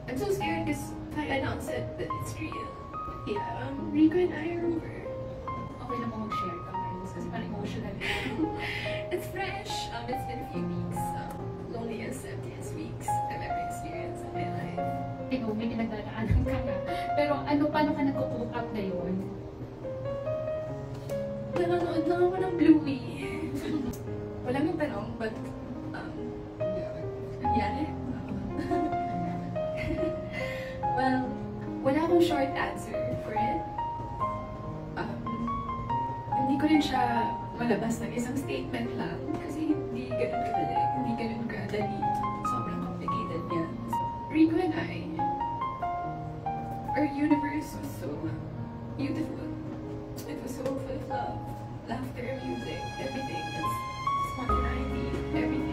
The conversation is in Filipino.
I'm so scared because I announced it that it's real. Yeah, Rico and I remember. Okay na mo mag-share ka, Miles, kasi parang emotional. It's fresh. It's been a few weeks. Loneliest, emptiest weeks I've ever experienced in my life. Ikaw, may pinagdadaanan ka na. Pero paano ka nag-cope up ngayon? Nanonood lang ako ng Bluey. Wala nang tanong, but nangyari? Well, wala akong short answer for it. Hindi ko rin siya malabas ng isang statement lang kasi hindi ganun kadali. Sobrang complicated niya. Rico and I, our universe was so beautiful. It was so full of love, laughter, music, everything. That's spontaneity, everything.